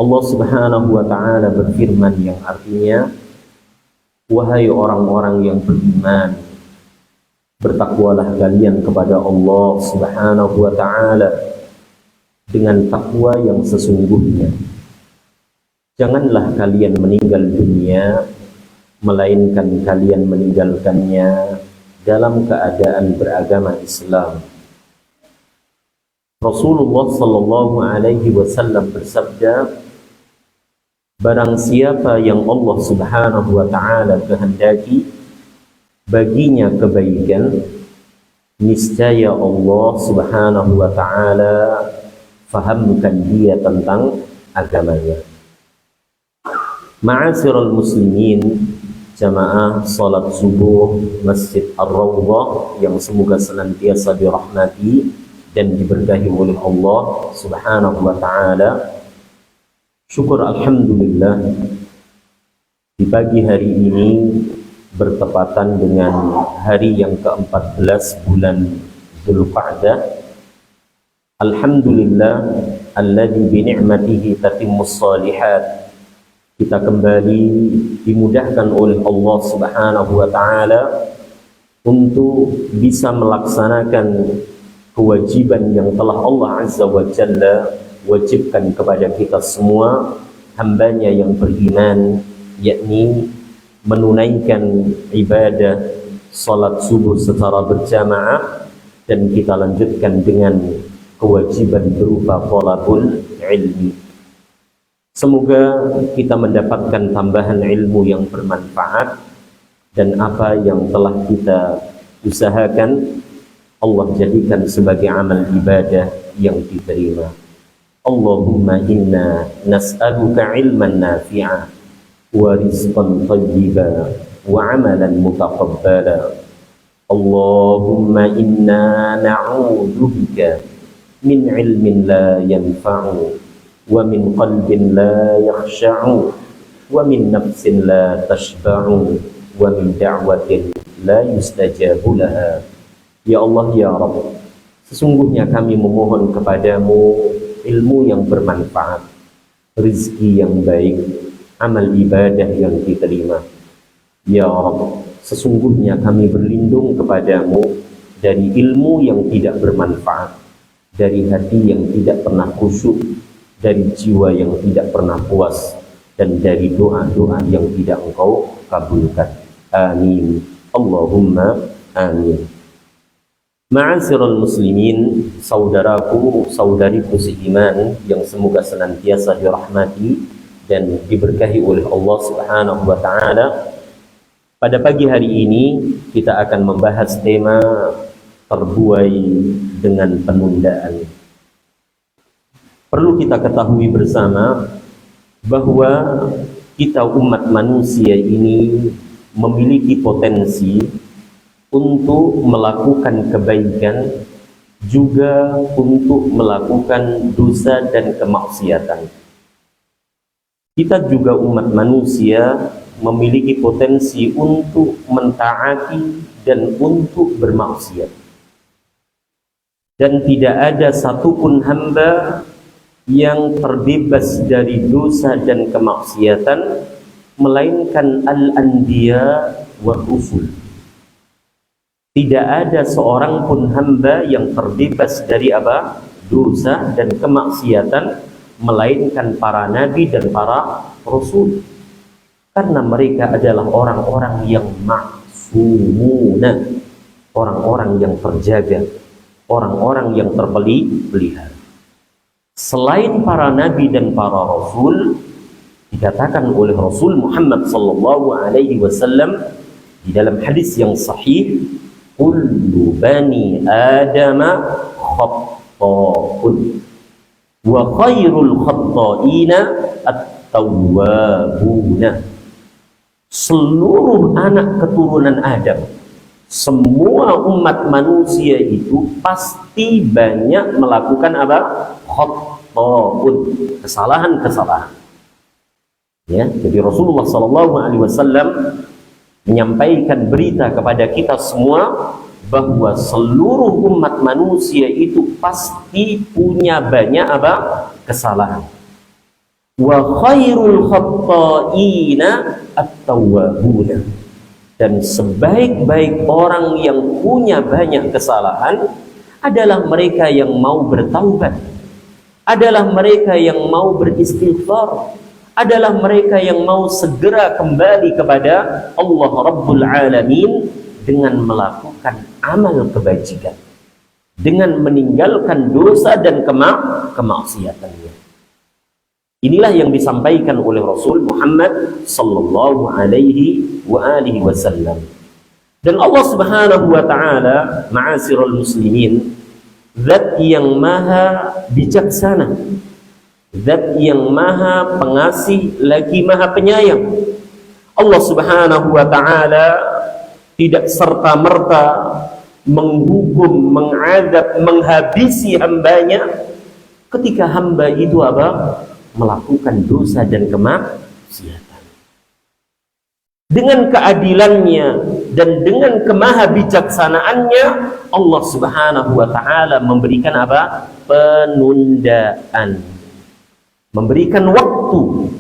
Allah Subhanahu wa Ta'ala berfirman yang artinya, wahai orang-orang yang beriman, bertakwalah kalian kepada Allah Subhanahu wa Ta'ala dengan takwa yang sesungguhnya. Janganlah kalian meninggal dunia, melainkan kalian meninggalkannya dalam keadaan beragama Islam. Rasulullah sallallahu alaihi wasallam bersabda, barang siapa yang Allah Subhanahu wa Ta'ala kehendaki baginya kebaikan, niscaya Allah Subhanahu wa Ta'ala fahamkan dia tentang agamanya. Ma'asyiral muslimin, jamaah salat subuh Masjid Ar-Rawdah yang semoga senantiasa dirahmati dan diberkahi oleh Allah Subhanahu wa Ta'ala. Syukur alhamdulillah, di pagi hari ini bertepatan dengan hari yang ke-14 bulan Dzulqa'dah. Alhamdulillah alladzi bi ni'matihi tatimmus shalihat. Kita kembali dimudahkan oleh Allah Subhanahu wa Ta'ala untuk bisa melaksanakan kewajiban yang telah Allah Azza wa Jalla wajibkan kepada kita semua hambanya yang beriman, yakni menunaikan ibadah salat subuh secara berjamaah, dan kita lanjutkan dengan kewajiban berupa thalabul ilmi. Semoga kita mendapatkan tambahan ilmu yang bermanfaat, dan apa yang telah kita usahakan Allah jadikan sebagai amal ibadah yang diterima. Allahumma inna nas'aluka ilman nafi'a wa rizqan thayyiba wa amalan mutaqabbala. Allahumma inna na'udzubika min ilmin la yanfa'u wa min qalbin la yakhsha'u wa min nafsin la tashba'u wa min da'watin la yustajabu laha. Ya Allah, ya Rabb, sesungguhnya kami memohon kepadamu ilmu yang bermanfaat, rizki yang baik, amal ibadah yang diterima. Ya Rabb, sesungguhnya kami berlindung kepadamu dari ilmu yang tidak bermanfaat, dari hati yang tidak pernah khusyuk, dari jiwa yang tidak pernah puas, dan dari doa-doa yang tidak Engkau kabulkan. Amin. Allahumma amin. Ma'asyiral muslimin, saudaraku, saudariku seiman yang semoga senantiasa dirahmati dan diberkahi oleh Allah Subhanahu wa Ta'ala. Pada pagi hari ini kita akan membahas tema terbuai dengan penundaan. Perlu kita ketahui bersama bahwa kita umat manusia ini memiliki potensi untuk melakukan kebaikan, juga untuk melakukan dosa dan kemaksiatan. Kita juga umat manusia memiliki potensi untuk mentaati dan untuk bermaksiat. Dan tidak ada satupun hamba yang terbebas dari dosa dan kemaksiatan melainkan al-anbiya wa rusul. Tidak ada seorang pun hamba yang terbebas dari apa? Dosa dan kemaksiatan, melainkan para nabi dan para rasul. Karena mereka adalah orang-orang yang maksumuna, orang-orang yang terjaga, orang-orang yang terpelihara. Selain para nabi dan para rasul, dikatakan oleh Rasul Muhammad sallallahu alaihi wasallam di dalam hadis yang sahih, kullu bani adama khatta'un wa khairul khatta'ina at-tawwabuna. Seluruh anak keturunan Adam, semua umat manusia itu pasti banyak melakukan apa? Khatta'un, kesalahan-kesalahan. Ya, jadi Rasulullah SAW menyampaikan berita kepada kita semua bahwa seluruh umat manusia itu pasti punya banyak apa? Kesalahan. wa khairul khatta'ina at-tawwabuna, dan sebaik-baik orang yang punya banyak kesalahan adalah mereka yang mau bertaubat, adalah mereka yang mau beristighfar, adalah mereka yang mau segera kembali kepada Allah Rabbul Alamin dengan melakukan amal kebajikan, dengan meninggalkan dosa dan kemaksiatannya. Inilah yang disampaikan oleh Rasul Muhammad sallallahu alaihi wasallam. Dan Allah Subhanahu wa taala, ma'asyiral muslimin, zat yang maha bijaksana, zat yang maha pengasih lagi maha penyayang. Allah Subhanahu wa taala tidak serta-merta menghukum, mengadab, menghabisi hambanya ketika hamba itu melakukan dosa dan kemaksiatan. Dengan keadilannya dan dengan kemahabijaksanaannya, Allah Subhanahu wa taala memberikan penundaan, memberikan waktu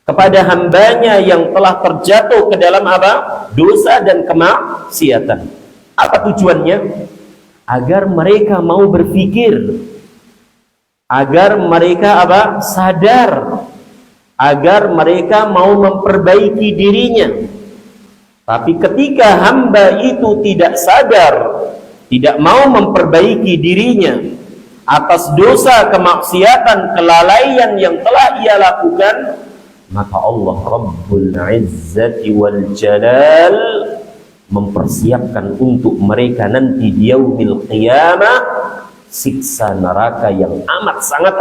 kepada hambanya yang telah terjatuh ke dalam dosa dan kemaksiatan. Apa tujuannya? Agar mereka mau berpikir, agar mereka sadar, agar mereka mau memperbaiki dirinya. Tapi ketika hamba itu tidak sadar, tidak mau memperbaiki dirinya atas dosa, kemaksiatan, kelalaian yang telah ia lakukan, maka Allah Rabbul Izzati wal Jalal mempersiapkan untuk mereka nanti di yaumil qiyamah siksa neraka yang amat sangat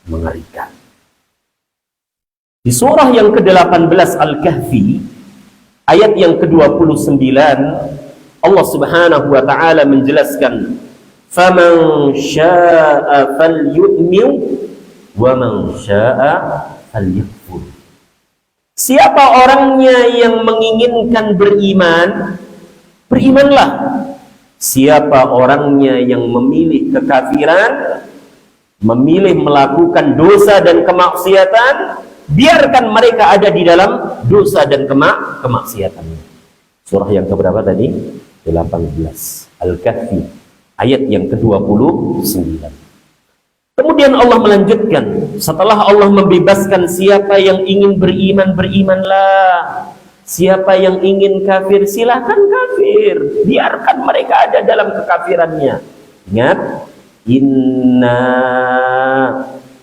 mengerikan. Di surah yang ke-18 Al-Kahfi, ayat yang ke-29, Allah Subhanahu wa taala menjelaskan, "Faman syaa'a falyu'min wa man syaa'a falyakfur." Siapa orangnya yang menginginkan beriman, berimanlah. Siapa orangnya yang memilih kekafiran, memilih melakukan dosa dan kemaksiatan, biarkan mereka ada di dalam dosa dan kemaksiatannya. Surah yang keberapa tadi? 18 Al-Kahfi, ayat yang ke-29. Kemudian Allah melanjutkan, setelah Allah membebaskan siapa yang ingin beriman, berimanlah. Siapa yang ingin kafir, silahkan kafir, biarkan mereka ada dalam kekafirannya. Ingat, inna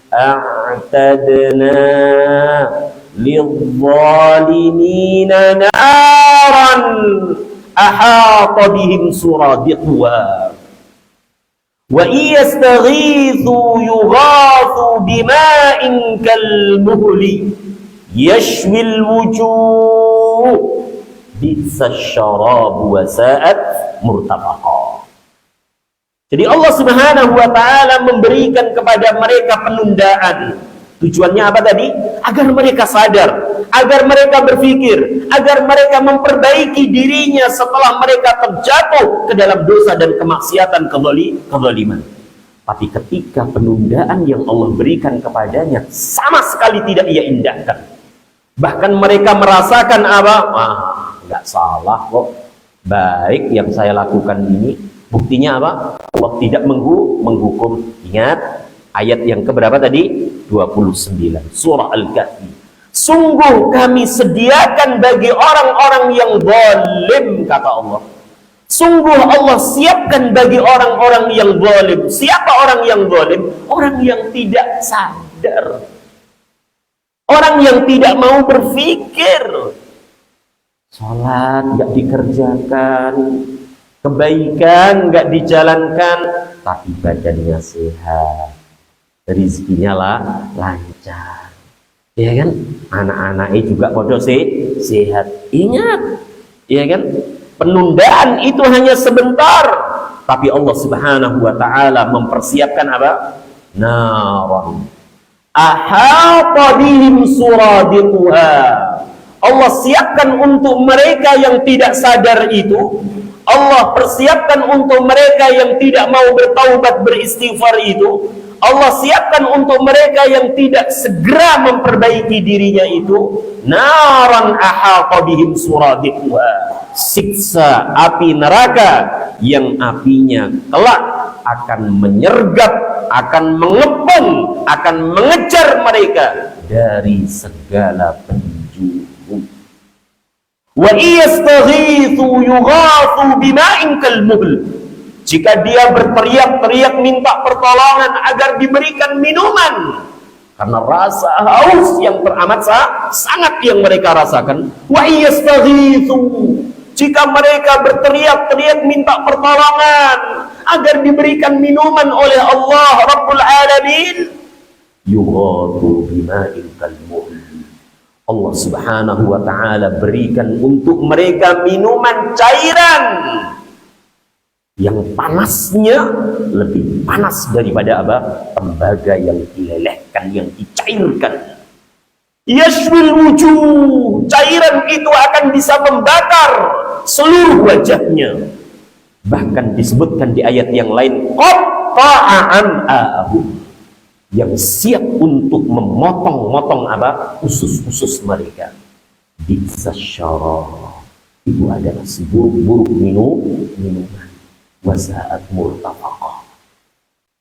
a'tadna lidh-dhalimina naran ahata bihim suradiquha wa iyastaghithu yughathu bima'in kalmuhli yashwil wujuh bisa syarabu wa sa'at murtafaqa. Jadi Allah Subhanahu wa taala memberikan kepada mereka penundaan. Tujuannya apa tadi? Agar mereka sadar, agar mereka berpikir, agar mereka memperbaiki dirinya setelah mereka terjatuh ke dalam dosa dan kemaksiatan, kezaliman. Tapi ketika penundaan yang Allah berikan kepadanya sama sekali tidak ia indahkan. Bahkan mereka merasakan nggak salah kok, baik yang saya lakukan ini. Buktinya Allah tidak menghukum. Ingat ayat yang keberapa tadi? 29 surah Al-Kahfi. Sungguh kami sediakan bagi orang-orang yang zalim, kata Allah. Sungguh Allah siapkan bagi orang-orang yang zalim. Siapa orang yang zalim? Orang yang tidak sadar, orang yang tidak mau berpikir. Sholat nggak dikerjakan, kebaikan nggak dijalankan, tapi badannya sehat, rezekinya lancar, ya kan? Anak-anaknya juga podo sehat. Ingat, ya kan? Penundaan itu hanya sebentar, tapi Allah Subhanahu wa taala mempersiapkan naran ahata bihim suradiquha. Allah siapkan untuk mereka yang tidak sadar itu, Allah persiapkan untuk mereka yang tidak mau bertaubat, beristighfar itu, Allah siapkan untuk mereka yang tidak segera memperbaiki dirinya itu naran ahata bihim suradiquha, siksa api neraka yang apinya kelak akan menyergap, akan mengepung, akan mengejar mereka dari segala penjuru. Wa iyastaghithu yughathu bima'in kalmuhl. Jika dia berteriak-teriak minta pertolongan agar diberikan minuman karena rasa haus yang teramat sangat yang mereka rasakan. Wa iyastaghithu, jika mereka berteriak-teriak minta pertolongan agar diberikan minuman oleh Allah Rabbul Alamin, yughathu bima'in kalmuhl. Allah Subhanahu wa ta'ala berikan untuk mereka minuman cairan yang panasnya lebih panas daripada apa? Tembaga yang dilelehkan, yang dicairkan. Yashwil wujuh, cairan itu akan bisa membakar seluruh wajahnya. Bahkan disebutkan di ayat yang lain, qatta'an ahum, yang siap untuk memotong-motong apa? Usus-usus mereka. Bisa syarah, itu adalah seburuk-buruk minuman. Wasaat murtafaqah,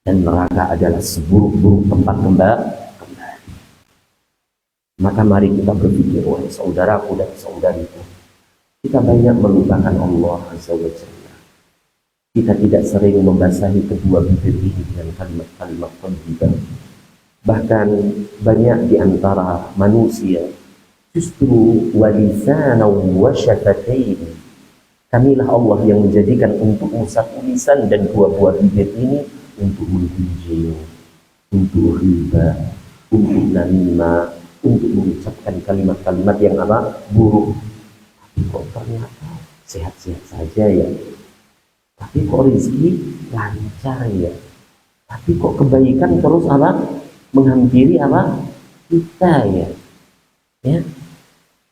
dan neraka adalah seburuk-buruk tempat kembali. Maka mari kita berpikir, wahai saudaraku dan saudariku, kita banyak melupakan Allah Azza wa Jalla. Kita tidak sering membasahi kedua bibir ini dengan kalimat-kalimat thayyibah. Bahkan banyak di antara manusia justru walisanan wa syafatain. Kamilah Allah yang menjadikan untuk satu lisan dan dua-dua bibir ini untuk menggunjing, untuk riba, untuk namimah, untuk mengucapkan kalimat-kalimat yang apa? Buruk. Tapi kok ternyata sehat-sehat saja ya. Tapi kok rezeki lancar ya. Tapi kok kebaikan terus apa? Menghampiri apa? Kita ya. Ya.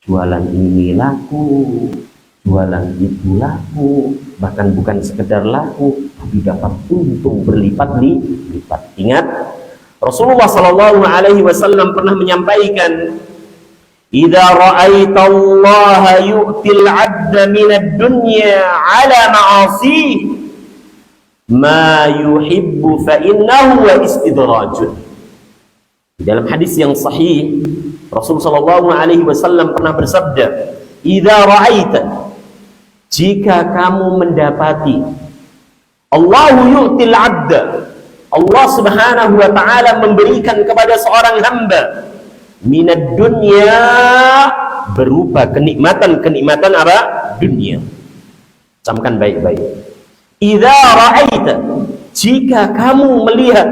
Jualan ini laku, jualan itu laku, bahkan bukan sekedar laku, tapi dapat untung berlipat-lipat. Ingat, Rasulullah Shallallahu Alaihi Wasallam pernah menyampaikan, "Idza ra'aita Allah yu'til 'abda min ad-dunya 'ala ma'asi ma yuhibbu fa innahu wa istidrajun." Di dalam hadis yang sahih, Rasulullah Shallallahu Alaihi Wasallam pernah bersabda, "Idza ra'aita", jika kamu mendapati Allahu yu'til 'abda, Allah Subhanahu wa ta'ala memberikan kepada seorang hamba minad dunya, berupa kenikmatan apa? Dunia. Camkan baik-baik. Idza ra'aita, jika kamu melihat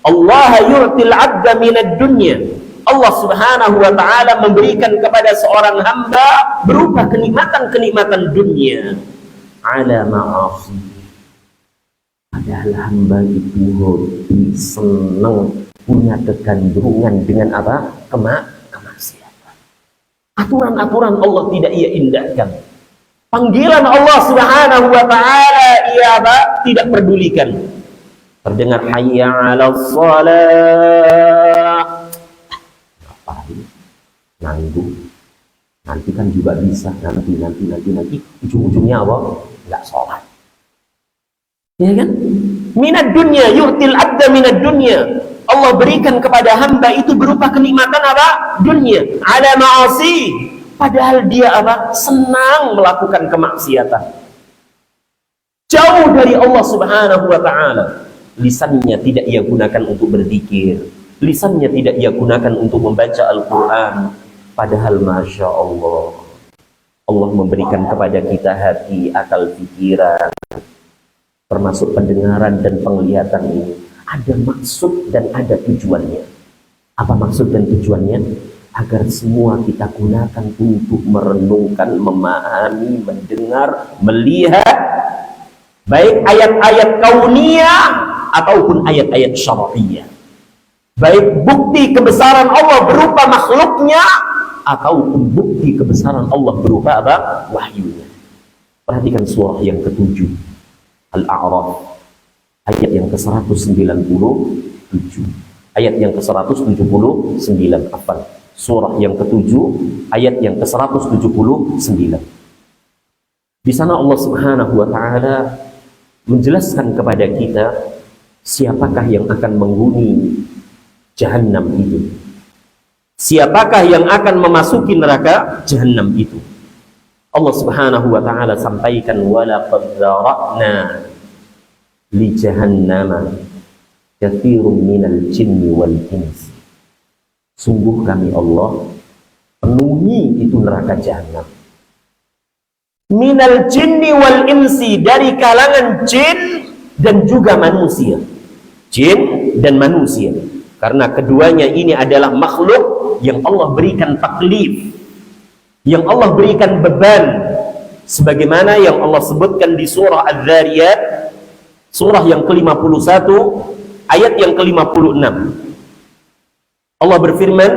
Allah yu'til 'abda minad dunya, Allah Subhanahu wa ta'ala memberikan kepada seorang hamba berupa kenikmatan-kenikmatan dunia, ala ma'asi, padahal hamba itu hobi, senang, punya kegandrungan dengan apa? Kemaksiatan. Aturan-aturan Allah tidak ia indahkan. Panggilan Allah Subhanahu wa ta'ala ia apa? Tidak pedulikan. Terdengar hayya 'alas shalah, nanggung, nanti kan juga bisa, nanti ujung-ujungnya apa? Nggak sholat, ya kan? Minad dunya yu'til 'abda minad dunya, Allah berikan kepada hamba itu berupa kenikmatan apa? Dunia, ala ma'asi, padahal dia apa? Senang melakukan kemaksiatan, jauh dari Allah Subhanahu wa ta'ala. Lisannya tidak ia gunakan untuk berzikir, lisannya tidak ia gunakan untuk membaca Al-Quran. Padahal Masya Allah, Allah memberikan kepada kita hati, akal, pikiran, termasuk pendengaran dan penglihatan ini. Ada maksud dan ada tujuannya. Apa maksud dan tujuannya? Agar semua kita gunakan untuk merenungkan, memahami, mendengar, melihat, baik ayat-ayat kauniyah ataupun ayat-ayat syar'iyyah. Baik bukti kebesaran Allah berupa makhluknya ataupun bukti kebesaran Allah berupa apa? Wahyunya. Perhatikan surah yang ke-7 Al-A'raf ayat yang ke-190. Ayat yang ke-179. Apa? Surah yang ke-7 ayat yang ke-179. Di sana Allah Subhanahu wa taala menjelaskan kepada kita siapakah yang akan menghuni Jahannam itu. Siapakah yang akan memasuki neraka Jahannam itu? Allah Subhanahu wa taala sampaikan, walaqad zara'na li jahannama katsirun minal jinni wal insi. Sungguh kami Allah penuhi itu neraka Jahannam. Minal jinni wal insi, dari kalangan jin dan juga manusia. Jin dan manusia. Karena keduanya ini adalah makhluk yang Allah berikan taklif, yang Allah berikan beban, sebagaimana yang Allah sebutkan di surah Az-Zariyat, surah yang ke-51 ayat yang ke-56. Allah berfirman,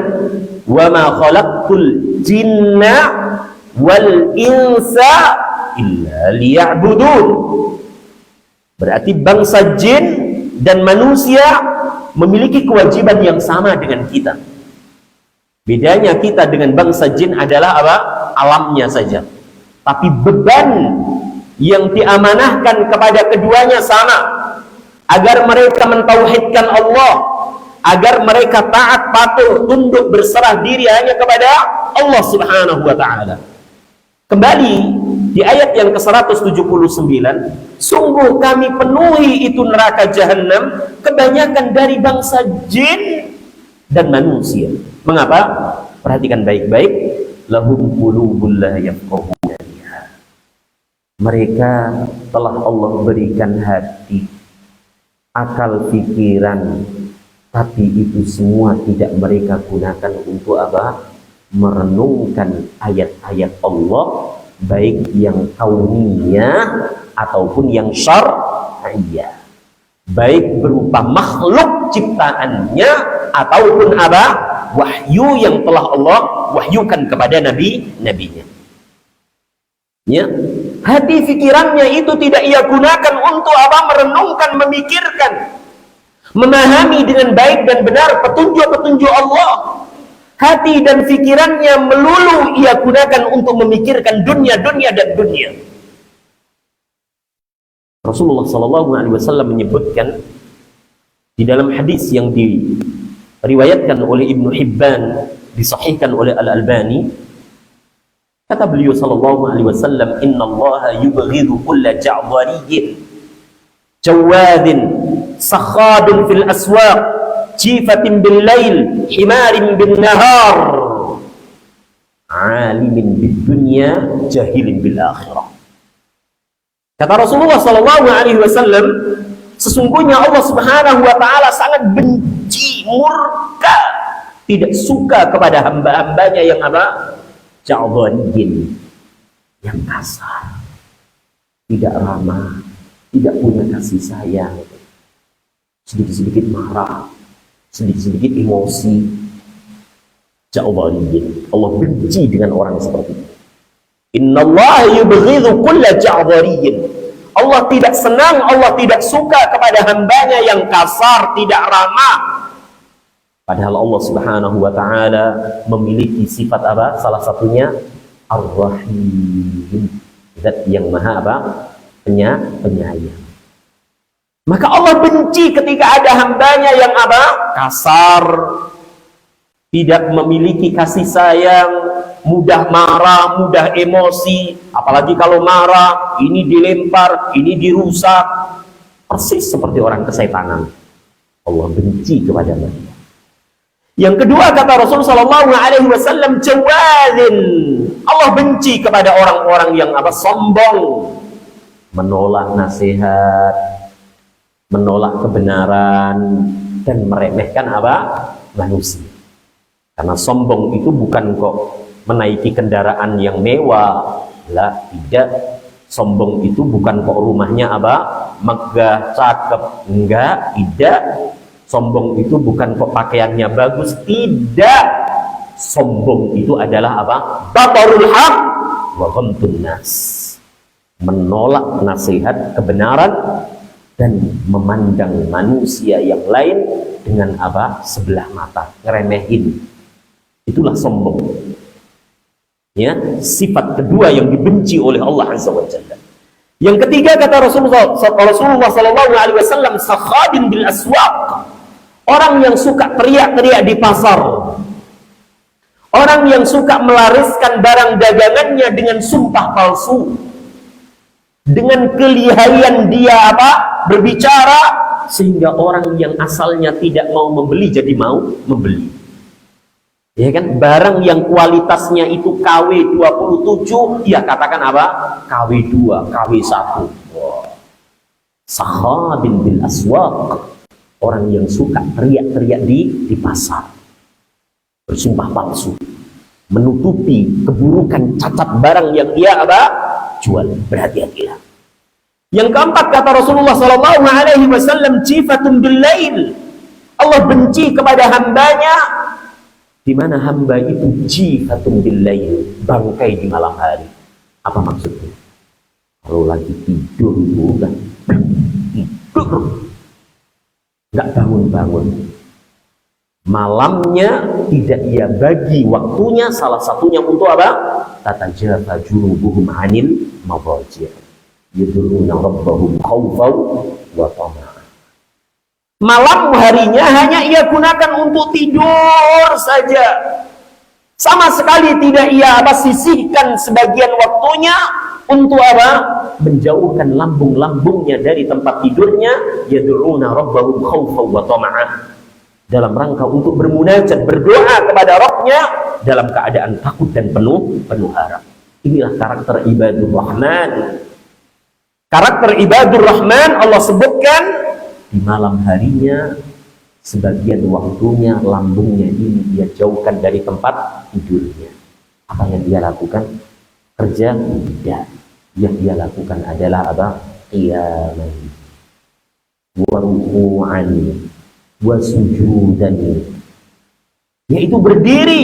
wa ma khalaqtul jinna wal insa illa liya'budun. Berarti bangsa jin dan manusia memiliki kewajiban yang sama dengan kita. Bedanya kita dengan bangsa jin adalah apa? Alamnya saja. Tapi beban yang diamanahkan kepada keduanya sama, agar mereka mentauhidkan Allah, agar mereka taat patuh tunduk berserah diri hanya kepada Allah Subhanahu wa taala. Kembali di ayat yang ke-179, sungguh kami penuhi itu neraka Jahannam kebanyakan dari bangsa jin dan manusia. Mengapa? Perhatikan baik-baik. Lahum qulubun la yafqahuna biha. Mereka telah Allah berikan hati, akal, pikiran, tapi itu semua tidak mereka gunakan untuk apa? Merenungkan ayat-ayat Allah, baik yang kauniyah ataupun yang syar'iyah, baik berupa makhluk ciptaannya ataupun apa? Wahyu yang telah Allah wahyukan kepada nabi-nabinya. Ya, hati pikirannya itu tidak ia gunakan untuk apa? Merenungkan, memikirkan, memahami dengan baik dan benar petunjuk-petunjuk Allah. Hati dan pikirannya melulu ia gunakan untuk memikirkan dunia dan dunia. Rasulullah SAW menyebutkan di dalam hadis yang diriwayatkan oleh Ibnu Hibban, disahihkan oleh Al-Albani, kata beliau SAW, innallaha yubghidu kulla ja'dhariyyin jawadin sakhadun fil aswaq jifatin bil lail himarin bin nahar alimin bid dunya jahilin bil akhirah. Kata Rasulullah SAW, sesungguhnya Allah Subhanahu wa taala sangat benci, murka, tidak suka kepada hamba-hambanya yang apa? Ja'dhariyin, yang kasar, tidak ramah, tidak punya kasih sayang, sedikit-sedikit marah, sedikit-sedikit emosi. Ja'dhariyin. Allah benci dengan orang seperti itu. Innallaha yubghidhu kulla ja'dhariyin. Allah tidak senang, Allah tidak suka kepada hambanya yang kasar, tidak ramah. Padahal Allah Subhanahu wa taala memiliki sifat apa? Salah satunya Ar-Rahim, zat yang maha apa? Penyayang. Maka Allah benci ketika ada hambanya yang apa? Kasar, tidak memiliki kasih sayang, mudah marah, mudah emosi. Apalagi kalau marah, ini dilempar, ini dirusak, persis seperti orang kesetanan. Allah benci kepada mereka. Yang kedua, kata Rasulullah SAW, jawadin. Allah benci kepada orang-orang yang apa? Sombong, menolak nasihat, menolak kebenaran, dan meremehkan apa? Manusia. Karena sombong itu bukan kok menaiki kendaraan yang mewah, lah, tidak. Sombong itu bukan kok rumahnya apa? Megah, cakep, enggak, tidak. Sombong itu bukan kok pakaiannya bagus, tidak. Sombong itu adalah apa? Batarul haq wa ghamtun nas, menolak nasihat kebenaran dan memandang manusia yang lain dengan apa? Sebelah mata, ngeremehin. Itulah sombong. Ya, sifat kedua yang dibenci oleh Allah Azza wa Jalla. Yang ketiga kata Rasulullah sallallahu alaihi wasallam, sakhadin bil aswaq. Orang yang suka teriak-teriak di pasar. Orang yang suka melariskan barang dagangannya dengan sumpah palsu. Dengan kelihayan dia berbicara sehingga orang yang asalnya tidak mau membeli jadi mau membeli. Ya kan, barang yang kualitasnya itu KW 27, dia katakan apa? KW 2, KW 1. Wow. Sahabin bil aswaq. Orang yang suka teriak-teriak di pasar. Bersumpah palsu. Menutupi keburukan cacat barang yang dia jual. Berhati-hatilah. Yang keempat kata Rasulullah sallallahu alaihi wasallam, jifatun bil lail. Allah benci kepada hambanya di mana hamba itu jifatun bil lail, bangkai di malam hari. Apa maksudnya? Kalau lagi tidur itu kan tidur, nggak bangun-bangun. Malamnya tidak ia bagi waktunya, salah satunya untuk apa? Tatajafa junubuhum anil madaji', yad'una rabbahum khaufan wa tama'an. Malam harinya hanya ia gunakan untuk tidur saja. Sama sekali tidak ia sisihkan sebagian waktunya untuk menjauhkan lambung-lambungnya dari tempat tidurnya, yad'una rabbahum khaufan wa tama'an. Dalam rangka untuk bermunajat, berdoa kepada Rabbnya dalam keadaan takut dan penuh harap. Inilah karakter ibadur rahman. Karakter ibadur rahman Allah sebutkan di malam harinya sebagian waktunya lambungnya ini dia jauhkan dari tempat tidurnya. Apa yang dia lakukan? Kerja? Tidak. Yang dia lakukan adalah qiyaman wa ruku'an wa sujudan, yaitu berdiri,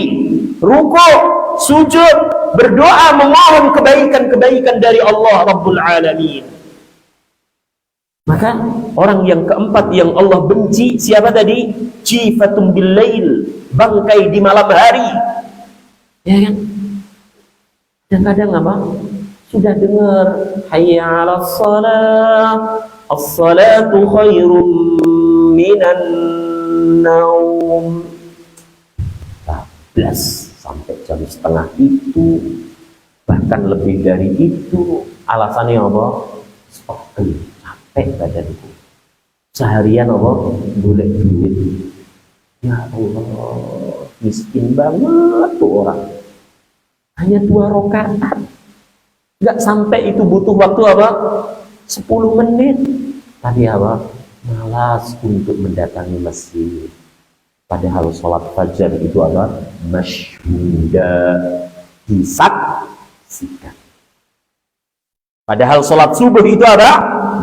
rukuk, sujud, berdoa, memohon kebaikan-kebaikan dari Allah Rabbul Alamin. Maka orang yang keempat yang Allah benci siapa tadi? Jifatun bil lail, bangkai di malam hari. Ya kan? Kadang-kadang sudah dengar hayya 'alas shalah, as-salatu khairum minan naum. 14 sampai jam setengah itu, bahkan lebih dari itu. Alasannya apa? Capek badanku. Seharian golek duit. Ya Allah, miskin banget tuh orang. Hanya 2 rakaat. Nggak sampai itu butuh waktu 10 menit. Tapi malas untuk mendatangi masjid. Padahal sholat fajar itu masyhuda, disaksikan. Padahal sholat subuh itu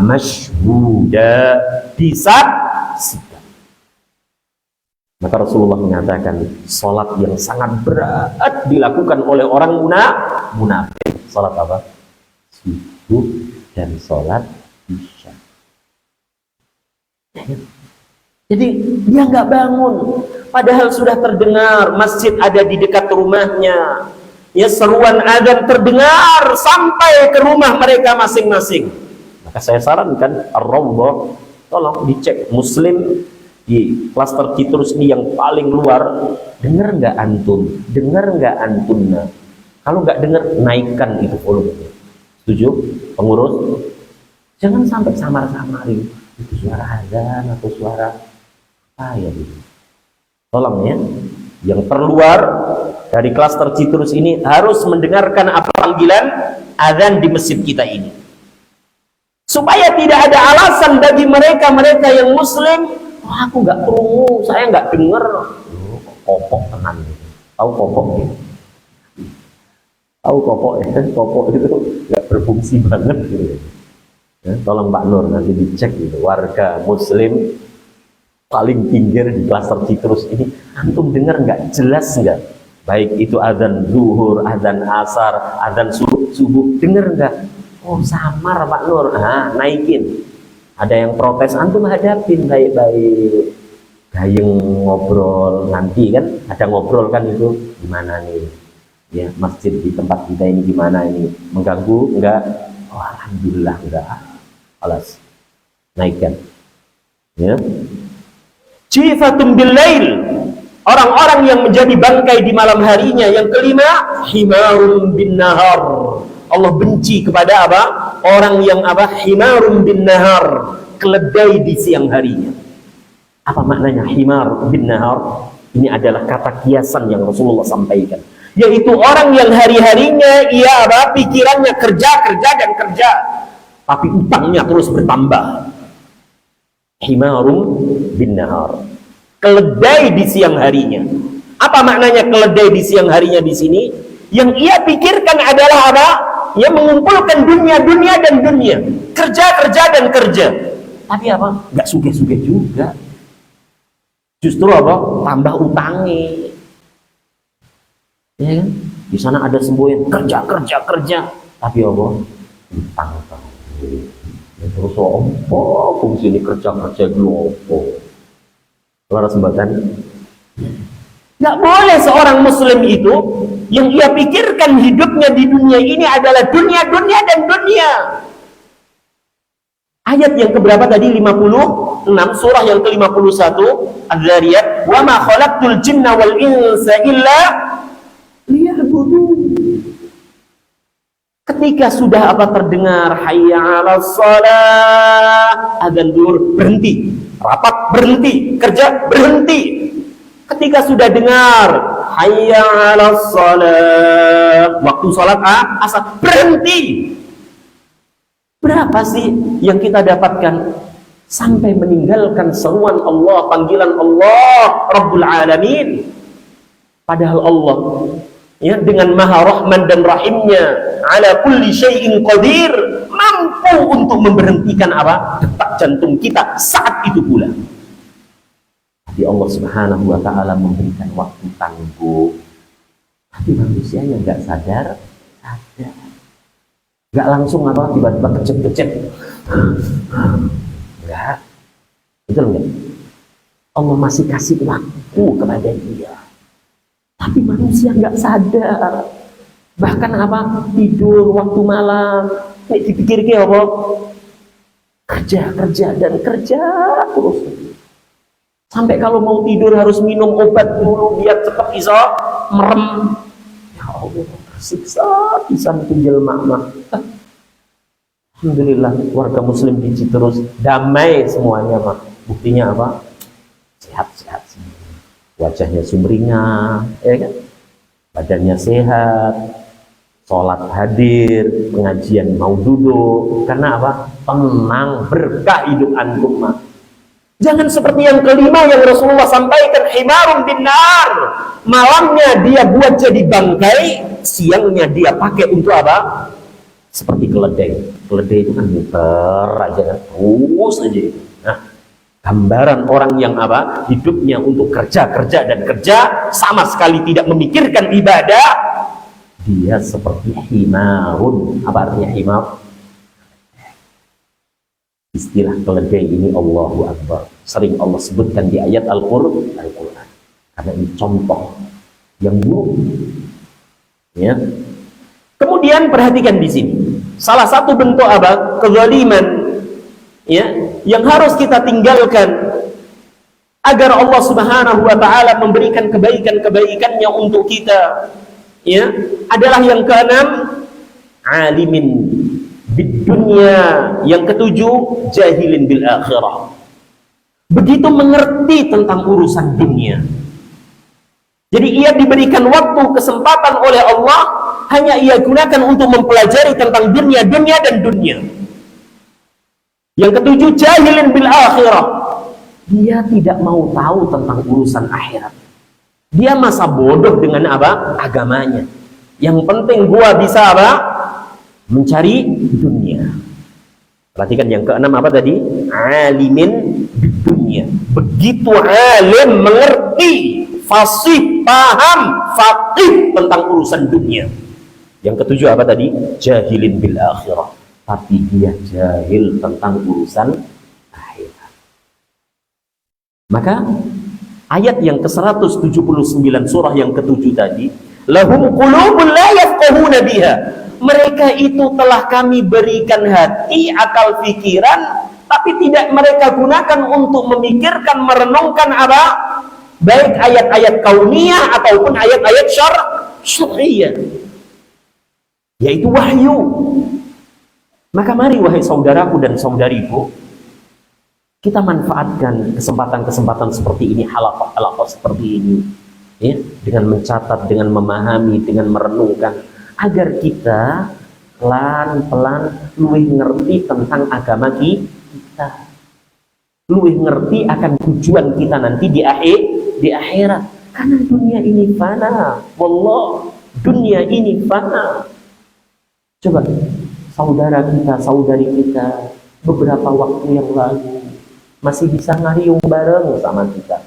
masyhuda, disaksikan. Maka Rasulullah mengatakan sholat yang sangat berat dilakukan oleh orang munafik. Sholat subuh dan sholat isya. Jadi dia nggak bangun, padahal sudah terdengar masjid ada di dekat rumahnya. Ya, seruan adzan terdengar sampai ke rumah mereka masing-masing. Maka saya sarankan Ar-Rawdah, tolong dicek Muslim di klaster Citrus ini yang paling luar. Dengar nggak antum? Dengar nggak antumna? Kalau nggak dengar, naikkan itu volumenya. Setuju, pengurus? Jangan sampai samar-samarin. Itu suara azan atau suara apa ya itu? Tolong ya, yang terluar dari klaster Citrus ini harus mendengarkan apa panggilan azan di masjid kita ini, supaya tidak ada alasan bagi mereka yang muslim, aku nggak perlu, saya nggak dengar. Kopok tenan, tahu kopok ya? Tahu kopok ya? Kopok itu nggak berfungsi banget gitu ya. Ya, tolong Pak Nur nanti dicek gitu, warga muslim paling pinggir di klaster Citrus ini, antum dengar nggak, jelas nggak? Baik itu azan zuhur, azan asar, azan subuh, dengar nggak? Oh samar Pak Nur, naikin. Ada yang protes, antum hadapin baik-baik. Gayeng ngobrol nanti kan, ada ngobrol kan itu gimana nih? Ya, masjid di tempat kita ini gimana ini? Mengganggu? Enggak? Oh, alhamdulillah enggak. Alas. Naikkan. Ya. Jifatun bil lail. Orang-orang yang menjadi bangkai di malam harinya. Yang kelima, himarun bin nahar. Allah benci kepada apa? Orang yang apa? Himarun bin nahar, keledai di siang harinya. Apa maknanya himar bin nahar? Ini adalah kata kiasan yang Rasulullah sampaikan. Yaitu orang yang hari-harinya ia apa? Pikirannya kerja dan kerja, tapi utangnya terus bertambah. Himarun bin nahar, keledai di siang harinya. Apa maknanya keledai di siang harinya di sini? Yang ia pikirkan adalah apa? Ia mengumpulkan dunia dan dunia. Kerja dan kerja. Tapi apa? Enggak sugih-sugih juga. Justru apa? Tambah utangi. Ya kan? Di sana ada semboyan kerja. Tapi apa? Utang. Ya, terus apa fungsi ini kerja dulu apa? Suara sembatan. Nggak boleh seorang muslim itu yang ia pikirkan hidupnya di dunia ini adalah dunia dan dunia. Ayat yang keberapa tadi? 56, surah yang ke-51 Az-Zariyat, wa ma khalaqtul jinna wal insa illa liya'budun. Ketika sudah apa terdengar hayya 'alas shalah, adzan zuhur berhenti, rapat berhenti, kerja berhenti. Ketika sudah dengar hayya 'alas shalah, waktu salat asar berhenti. Berapa sih yang kita dapatkan sampai meninggalkan seruan Allah, panggilan Allah Rabbul Alamin? Padahal Allah ya dengan Maha Rahman dan Rahimnya, ala kulli syai'in qadir, mampu untuk memberhentikan apa? Detak jantung kita saat itu pula. Tapi Allah Subhanahu wa taala memberikan waktu tangguh. Tapi manusianya enggak sadar. Enggak langsung apa tiba-tiba kecet-kecet. Enggak. Betul enggak? Allah masih kasih waktu kepada dia. Tapi manusia enggak sadar. Bahkan apa? Tidur waktu malam. Ini dipikir-pikir apa? Kerja dan kerja terus. Sampai kalau mau tidur harus minum obat dulu biar cepat bisa merem. Ya Allah, tersiksa bisa tinggal mama. Alhamdulillah warga muslim di Citerus damai semuanya mah. Buktinya apa? Sehat-sehat semua. Wajahnya sumringah, ya kan? Badannya sehat. Sholat hadir, pengajian mau duduk. Karena apa? Tenang, berkah hidup antum mah. Jangan seperti yang kelima yang Rasulullah sampaikan, himarun bin nar. Malamnya dia buat jadi bangkai, siangnya dia pakai untuk apa? Seperti keledai. Keledai itu kan muter aja kan, terus aja. Nah, gambaran orang yang apa? Hidupnya untuk kerja dan kerja, sama sekali tidak memikirkan ibadah. Dia seperti himarun. Apa artinya himar? Istilah keledai ini Allahu Akbar sering Allah sebutkan di ayat Al-Quran, karena ini contoh yang buruk. Ya. Kemudian perhatikan di sini, salah satu bentuk apa? Kezaliman, ya, yang harus kita tinggalkan agar Allah Subhanahu wa taala memberikan kebaikan-kebaikannya untuk kita, ya, adalah yang keenam, alimin bid dunya, yang ketujuh jahilin bil akhirah. Begitu mengerti tentang urusan dunia. Jadi ia diberikan waktu, kesempatan oleh Allah, hanya ia gunakan untuk mempelajari tentang dunia dan dunia. Yang ketujuh jahilin bil akhirah. Dia tidak mau tahu tentang urusan akhirat. Dia masa bodoh dengan apa? Agamanya. Yang penting gua bisa apa? Mencari dunia. Perhatikan yang keenam apa tadi? Alimin bidunya. Begitu alim, mengerti, fasih, paham, faqih tentang urusan dunia. Yang ketujuh apa tadi? Jahilin bil akhirah. Tapi dia jahil tentang urusan akhirat. Maka ayat yang ke-179 surah yang ke-7 tadi, lahum qulubun la yafqahuna biha. Mereka itu telah kami berikan hati, akal, pikiran, tapi tidak mereka gunakan untuk memikirkan, merenungkan apa? Baik ayat-ayat kauniyah ataupun ayat-ayat syar'iyah, yaitu wahyu. Maka mari wahai saudaraku dan saudariku, kita manfaatkan kesempatan-kesempatan seperti ini, halaqah-halaqah seperti ini, ya, dengan mencatat, dengan memahami, dengan merenungkan, agar kita pelan-pelan luwih ngerti tentang agama kita, luwih ngerti akan tujuan kita nanti di akhirat. Karena dunia ini fana, wallah, dunia ini fana. Coba saudara kita, saudari kita beberapa waktu yang lalu masih bisa ngariung bareng sama kita,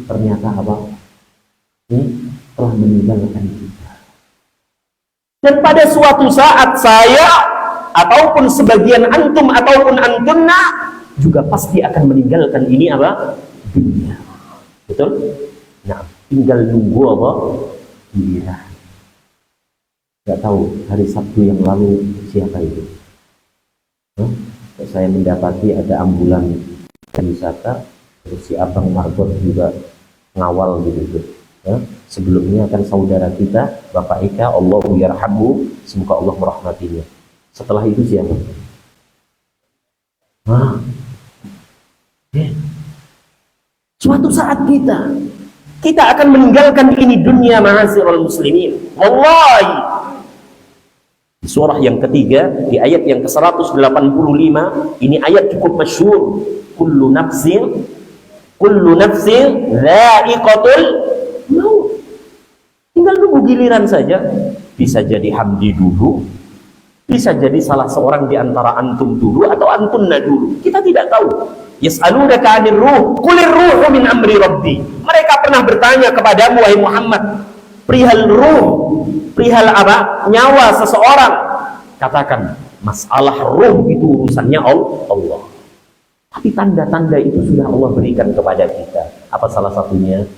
ternyata apa? Telah meninggalkan kita. Dan pada suatu saat saya ataupun sebagian antum ataupun antunna juga pasti akan meninggalkan ini apa? Dunia. Betul? Nah, tinggal nunggu apa? Giliran. Gak tahu hari Sabtu yang lalu siapa itu? Saya mendapati ada ambulan wisata, terus si Abang Marbot juga ngawal gitu. Sebelumnya kan saudara kita Bapak Eka, Allahu yarhamu, semoga Allah merahmatinya. Setelah itu siapa? Suatu saat kita akan meninggalkan ini dunia, ma'asyiral muslimin. Wallahi. Di surah yang ketiga, di ayat yang ke-185, ini ayat cukup masyhur. Kullu nafsin dha'iqatul maut. Tinggal nunggu giliran saja. Bisa jadi Hamdi dulu, bisa jadi salah seorang di antara antum dulu atau antunna dulu. Kita tidak tahu. Yas'alunaka 'anir ruh, qulir ruhu min amri rabbi. Mereka pernah bertanya kepadamu wahai Muhammad, perihal ruh, perihal apa? Nyawa seseorang. Katakan, masalah ruh itu urusannya Allah. Tapi tanda-tanda itu sudah Allah berikan kepada kita. Apa salah satunya?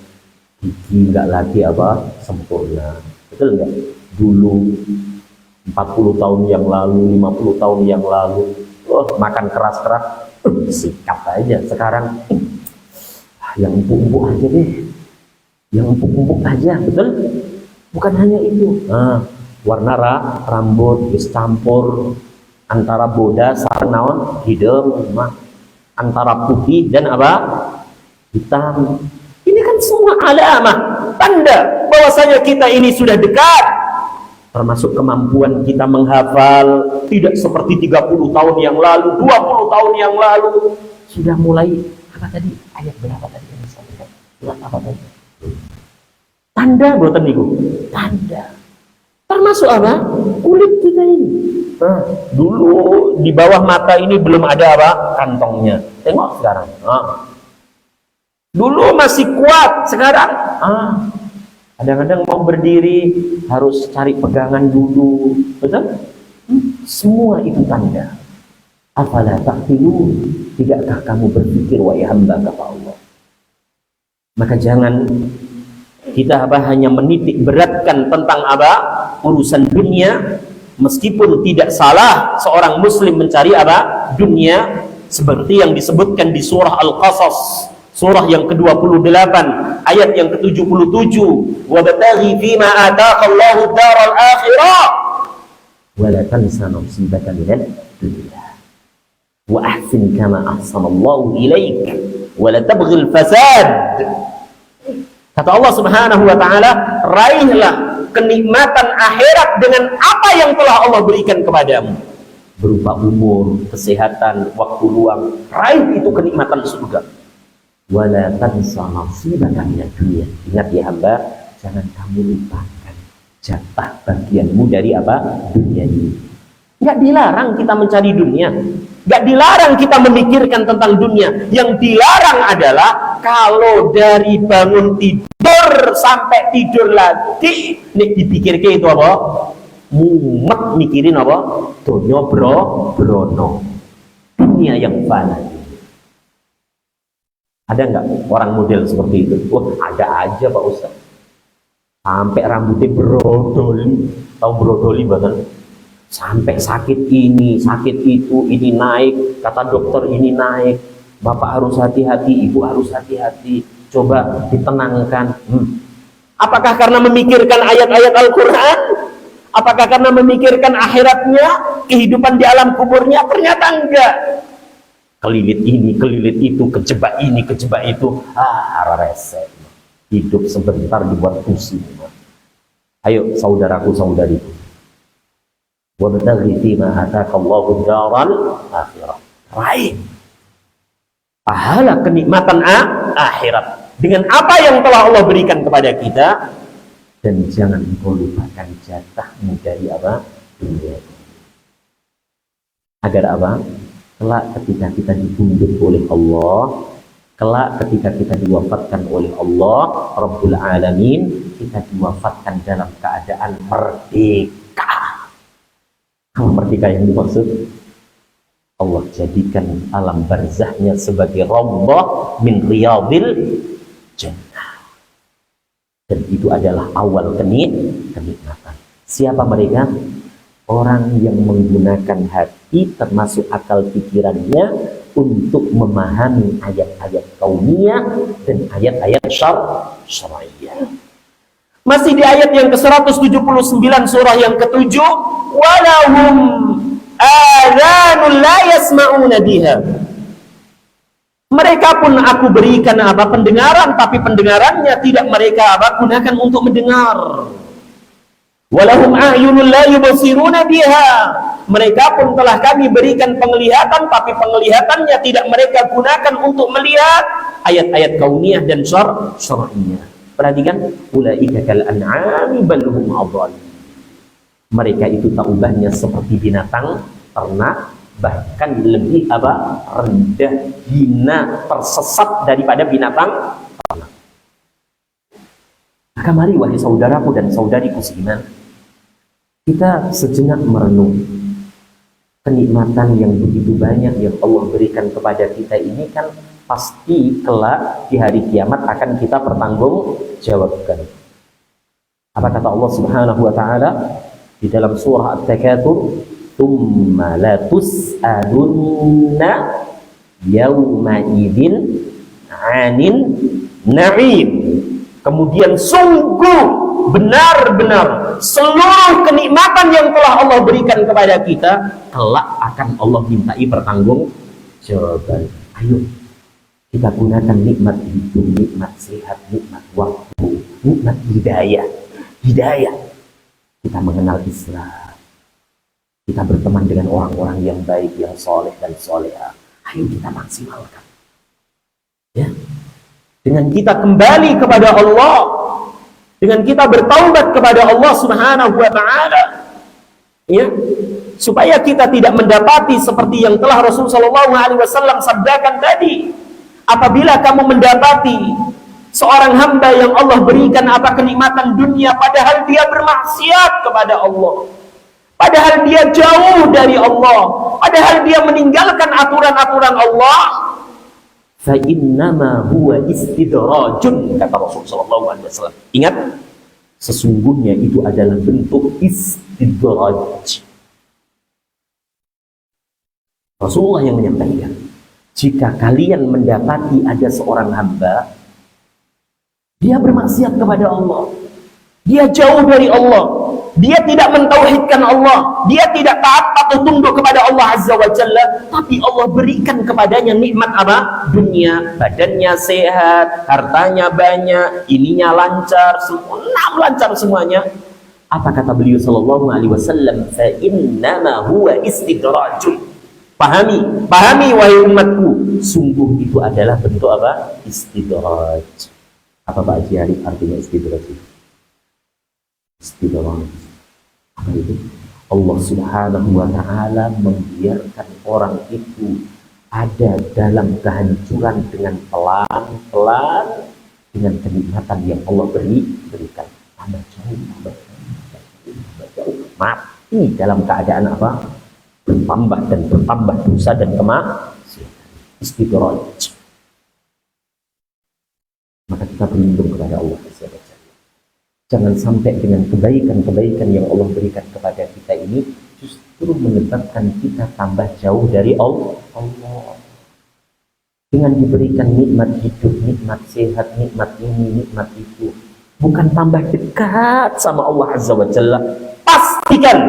Gigi nggak lagi apa? Sempurna. Betul nggak? Dulu 40 tahun yang lalu, 50 tahun yang lalu, makan keras-keras, sikat aja. Sekarang yang empuk-empuk aja deh, yang empuk-empuk aja. Betul? Bukan hanya itu, warna rambut campur antara bodas naon hidung, antara putih dan apa? Hitam. Ini kan semua alamah, tanda bahwasanya kita ini sudah dekat. Termasuk kemampuan kita menghafal, tidak seperti 30 tahun yang lalu, 20 tahun yang lalu. Sudah mulai, apa tadi? Ayat berapa tadi? Surat apa tadi? Tanda buatan niku. Tanda. Termasuk apa? Kulit kita ini. Dulu di bawah mata ini belum ada apa? Kantongnya. Tengok sekarang. Dulu masih kuat, sekarang kadang-kadang mau berdiri harus cari pegangan dulu. Betul? Semua itu tanda. Afala ta'qilun? Tidakkah kamu berpikir wahai hamba kata Allah? Maka jangan kita hanya menitik beratkan tentang urusan dunia, meskipun tidak salah seorang muslim mencari dunia, seperti yang disebutkan di surah Al-Qasas, surah yang ke-28, ayat yang ke-77, wabtaghi fima ataka Allahu daral akhirah wa la tansa nasibaka minad dunya wa ahsin kama ahsana Allahu ilaik wa la tabghil fasad. Kata Allah Subhanahu wa taala, raihlah kenikmatan akhirat dengan apa yang telah Allah berikan kepadamu, berupa umur, kesehatan, waktu luang. Raih itu kenikmatan surga. Wala tansa nasibaka minad dunya. Ingat ya hamba, jangan kamu lupakan jatah bagianmu dari dunia ini. Enggak dilarang kita mencari dunia, enggak dilarang kita memikirkan tentang dunia. Yang dilarang adalah kalau dari bangun tidur sampai tidur lagi nek dipikirke itu apa? Mumet mikirin apa? Donya brono. Dunia yang fana. Ada nggak orang model seperti itu? Wah, ada aja Pak Ustaz. Sampai rambutnya brodoli, tahu brodoli bahkan. Sampai sakit ini, sakit itu, ini naik, kata dokter ini naik. Bapak harus hati-hati, ibu harus hati-hati. Coba ditenangkan. Apakah karena memikirkan ayat-ayat Al-Quran? Apakah karena memikirkan akhiratnya, kehidupan di alam kuburnya? Ternyata enggak. Kelilit ini, kelilit itu, kejebak ini, kejebak itu. Rese. Hidup sebentar dibuat pusing. Ayo saudaraku, saudariku. Wabtaghi fima ataakallahu daral akhirah. Raih pahala kenikmatan akhirat dengan apa yang telah Allah berikan kepada kita, dan jangan engkau lupakan jatahmu dari apa? Dunia. Agar apa? Kelak ketika kita ditunduk oleh Allah, kelak ketika kita diwafatkan oleh Allah Rabbul Alamin, kita diwafatkan dalam keadaan merdeka. Apa merdeka yang dimaksud? Allah jadikan alam barzahnya sebagai rawdah min riyadil jannah. Dan itu adalah awal kenikmatan. Siapa mereka? Orang yang menggunakan hati termasuk akal pikirannya untuk memahami ayat-ayat kauniyah dan ayat-ayat syar'iyah. Masih di ayat yang ke-179 surah yang ke-7, walahum adhanun la yasma'una biha. Mereka pun aku berikan apa? Pendengaran, tapi pendengarannya tidak mereka apa? Gunakan untuk mendengar. Walahum a'yunun la yubsiruna biha. Mereka pun telah kami berikan penglihatan, tapi penglihatannya tidak mereka gunakan untuk melihat ayat-ayat kauniyah dan syar'iyah. Perhatikan, ulaika kal an'ami bal hum adall. Mereka itu tak ubahnya seperti binatang ternak, bahkan lebih apa? Rendah, hina, tersesat daripada binatang ternak. Maka mari wahai saudaraku dan saudariku seiman, kita sejenak merenung kenikmatan yang begitu banyak yang Allah berikan kepada kita ini, kan pasti kelak di hari kiamat akan kita pertanggungjawabkan. Apa kata Allah Subhanahu wa taala di dalam surah At-Takatsur? Tsumma la tus'alunna yauma idzin 'anin na'im. Kemudian sungguh benar-benar seluruh kenikmatan yang telah Allah berikan kepada kita kelak akan Allah mintai pertanggungjawaban. Ayo kita gunakan nikmat hidup, nikmat sehat, nikmat waktu, nikmat hidayah. Hidayah. Kita mengenal Islam. Kita berteman dengan orang-orang yang baik, yang soleh dan soleha. Ayo kita maksimalkan. Ya. Dengan kita kembali kepada Allah, dengan kita bertaubat kepada Allah Subhanahu wa taala, ya, supaya kita tidak mendapati seperti yang telah Rasul sallallahu alaihi wasallam sabdakan tadi. Apabila kamu mendapati seorang hamba yang Allah berikan apa kenikmatan dunia, padahal dia bermaksiat kepada Allah, padahal dia jauh dari Allah, padahal dia meninggalkan aturan-aturan Allah, fa innama huwa istidrajun, kata Rasul sallallahu alaihi wasallam. Ingat, sesungguhnya itu adalah bentuk istidraj. Rasulullah yang menyampaikan, jika kalian mendapati ada seorang hamba dia bermaksiat kepada Allah, dia jauh dari Allah, dia tidak mentauhidkan Allah, dia tidak taat atau tunduk kepada Allah Azza wa Jalla, tapi Allah berikan kepadanya nikmat apa? Dunia, badannya sehat, hartanya banyak, ininya lancar, lancar semuanya. Apa kata beliau sallallahu alaihi wasallam? Fa innama huwa istidrajun. Pahami wahai umatku, sungguh itu adalah bentuk apa? Istidraj. Apa Pak Haji Arif artinya istidraj itu? Istidraj. Apa itu? Allah Subhanahu wa taala membiarkan orang itu ada dalam kehancuran dengan pelan-pelan, dengan kenikmatan yang Allah berikan. Tambah jauh, mati dalam keadaan apa? Bertambah dan bertambah dosa dan kemaksiatan. Istidraj. kita berlindung kepada Allah Azza wa Jalla. Jangan sampai dengan kebaikan-kebaikan yang Allah berikan kepada kita ini justru menyebabkan kita tambah jauh dari Allah. Dengan diberikan nikmat hidup, nikmat sehat, nikmat ini, nikmat itu, bukan tambah dekat sama Allah Azza wa Jalla. Pastikan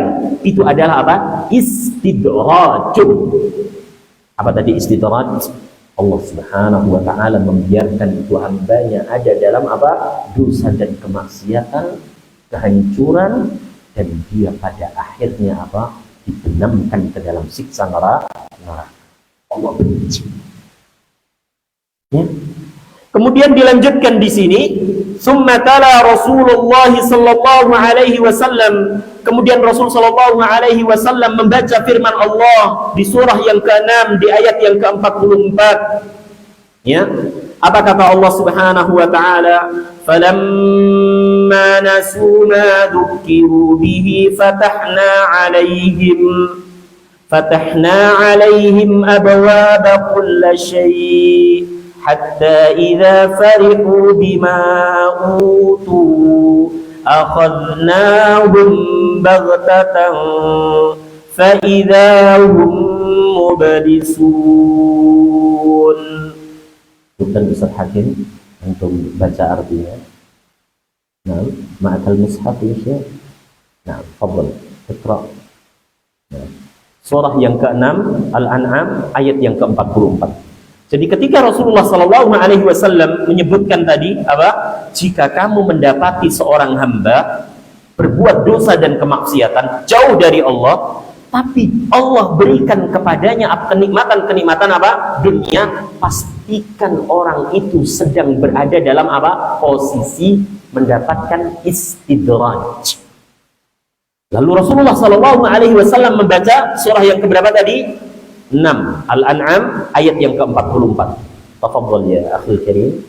itu adalah apa? Istidrajun. Apa tadi istidraj? Allah Subhanahu wa ta'ala membiarkan itu hambanya ada dalam apa? Dosa dan kemaksiatan, kehancuran, dan dia pada akhirnya apa? Dibenamkan ke dalam siksa neraka. Allah benci. Ya. Kemudian dilanjutkan di sini, summa tala Rasulullah sallallahu alaihi wasallam. Kemudian Rasul sallallahu alaihi wasallam membaca firman Allah di surah yang ke-6 di ayat yang ke-44. Ya. Apa kata Allah Subhanahu wa taala? Falamma nasu ma dzukiru bihi fatahna alaihim abwaaba kulli syai' hatta idza farihu bima utu akhadnahum baghtatan fa idza hum mublisun. Bukan Ustaz Hakim untuk baca artinya. Nah, ma'akal mushaf ya Syekh. Nah, fadhal, iqra. Nah, surah yang ke-6 Al-An'am ayat yang ke-44. Jadi ketika Rasulullah sallallahu alaihi wasallam menyebutkan tadi apa? Jika kamu mendapati seorang hamba berbuat dosa dan kemaksiatan jauh dari Allah, tapi Allah berikan kepadanya kenikmatan-kenikmatan apa? Dunia, pastikan orang itu sedang berada dalam apa? Posisi mendapatkan istidraj. Lalu Rasulullah sallallahu alaihi wasallam membaca surah yang keberapa tadi? 6 Al-An'am ayat yang ke-44. Tafadhal ya akhul karim.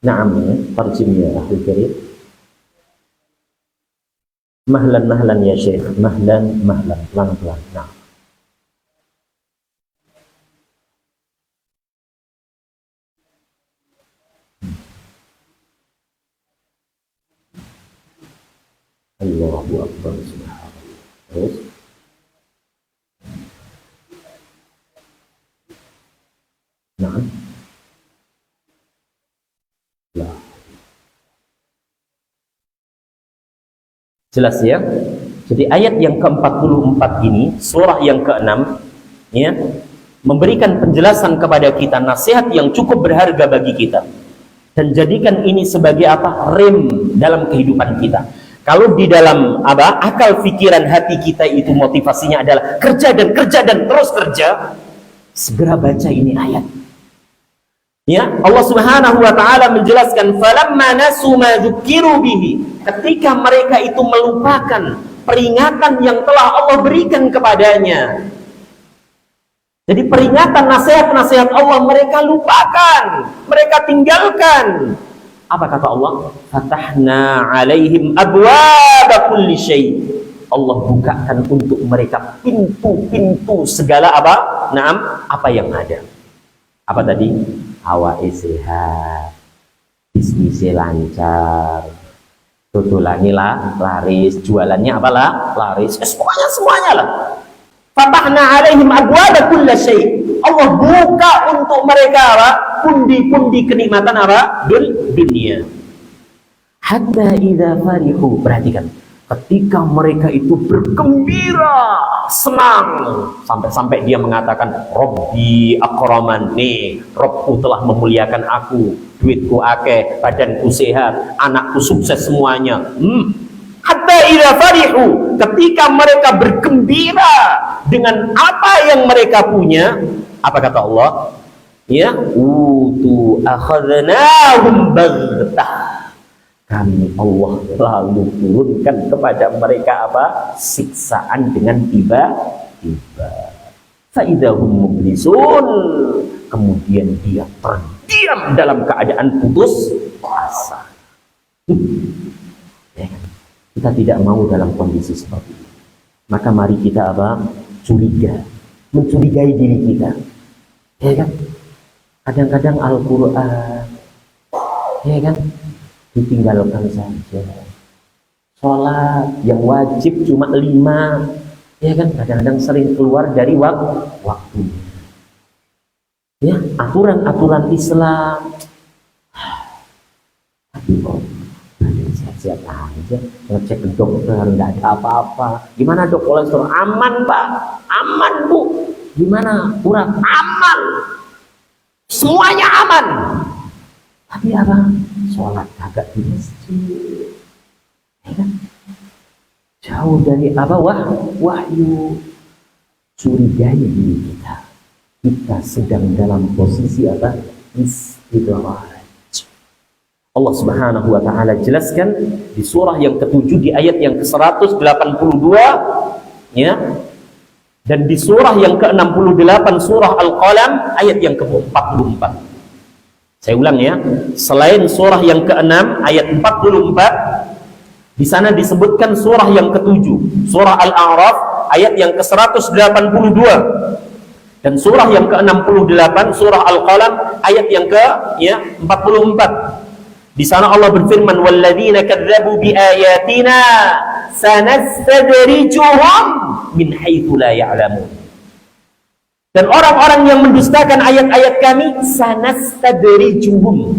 Naam, tarjim ya akhul karim. Mahlan ya Syekh. Mahlan, pelan-pelan. Nah. Allahu Akbar, subhanallah. Terus nah lah. Jelas ya. Jadi ayat yang ke-44 ini, surah yang ke-6 ya, memberikan penjelasan kepada kita nasihat yang cukup berharga bagi kita. Dan jadikan ini sebagai apa? Rem dalam kehidupan kita. Kalau di dalam apa akal pikiran hati kita itu motivasinya adalah kerja dan terus kerja, segera baca ini ayat. Ya, Allah Subhanahu wa taala menjelaskan falamma nasu ma dzukiru bihi, ketika mereka itu melupakan peringatan yang telah Allah berikan kepadanya. Jadi peringatan nasihat-nasihat Allah mereka lupakan, mereka tinggalkan. Apa kata Allah? Fatahna alaihim abwaaba kulli syai'. Allah bukakan untuk mereka pintu-pintu segala apa? Naam, apa yang ada. Apa tadi? Awake sehat, bisnisnya lancar, tutulannya lah laris, jualannya apalah laris, semuanya lah. Fatahna alaihim abwaaba kulli syai'. Allah buka untuk mereka apa? Pundi-pundi kenikmatan apa? Dunia. Hatta idza farihu, perhatikan, ketika mereka itu bergembira, senang, sampai dia mengatakan Robbi akraman, nih Robku telah memuliakan aku, duitku akeh, badanku sehat, anakku sukses semuanya. Hatta idza farihu, ketika mereka bergembira dengan apa yang mereka punya, apa kata Allah? Ya, utu akhadnahum baghtah. Kami Allah lalu turunkan kepada mereka apa? Siksaan dengan tiba-tiba. Fa idahum mublisun. Kemudian dia terdiam dalam keadaan putus asa. Ya kan? Kita tidak mau dalam kondisi seperti ini. Maka mari kita apa? Curiga, mencurigai diri kita. Ya kan? Kadang-kadang Al-Quran, ya kan, ditinggalkan saja. Sholat yang wajib cuma 5, ya kan, kadang-kadang sering keluar dari waktu. Ya, aturan-aturan Islam. Tapi kok sehat-sehat aja, ngecek ke dokter nggak ada apa-apa. Gimana dok, kolesterol aman pak? Aman bu. Gimana urat? Aman. Semuanya aman. Tapi apa? Sholat kagak di masjid. Ya kan? Jauh dari apa? Wahyu. Curigai diri kita. Kita sedang dalam posisi apa? Istidraj. Allah Subhanahu wa taala jelaskan di surah yang ke-7 di ayat yang ke-182, ya. Dan di surah yang ke-68 surah Al-Qalam ayat yang ke-44. Saya ulang ya. Selain surah yang ke-6 ayat 44, di sana disebutkan surah yang ke-7, surah Al-A'raf ayat yang ke-182. Dan surah yang ke-68 surah Al-Qalam ayat yang ke-44. Di sana Allah berfirman, "Walladzina kadzdzabu biayatina sanastadrijuhum min haitsu la ya'lamun." Dan orang-orang yang mendustakan ayat-ayat kami, sanastadrijuhum.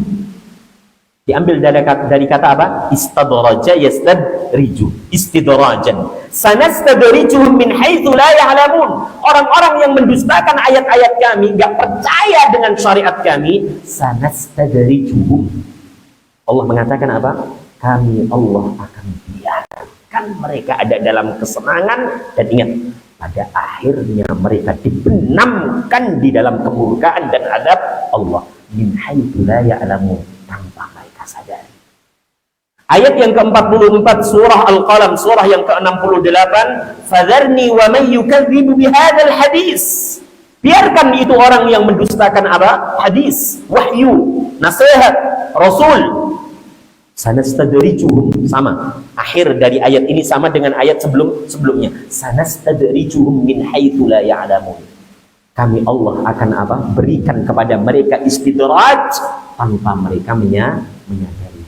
Diambil dari kata apa? Istadraja yastadriju, istidrajan. Sanastadrijuhum min haitsu la ya'lamun. Orang-orang yang mendustakan ayat-ayat kami, enggak percaya dengan syariat kami, sanastadrijuhum. Allah mengatakan apa? Kami Allah akan biarkan mereka ada dalam kesenangan, dan ingat, pada akhirnya mereka dibenamkan di dalam kemurkaan dan adab Allah min haitsu la ya'lamun, tanpa mereka sadari. Ayat yang ke-44 surah Al-Qalam, surah yang ke-68, fadharni wa man yukadzibu bihadzal hadis. Biarkan itu orang yang mendustakan apa? Hadis, wahyu, nasihat Rasul. Sanastadrijuhum, sama. Akhir dari ayat ini sama dengan ayat sebelumnya. Sanastadrijuhum min haitsu la ya'lamun. Kami Allah akan apa? Berikan kepada mereka istidraj tanpa mereka menyadari.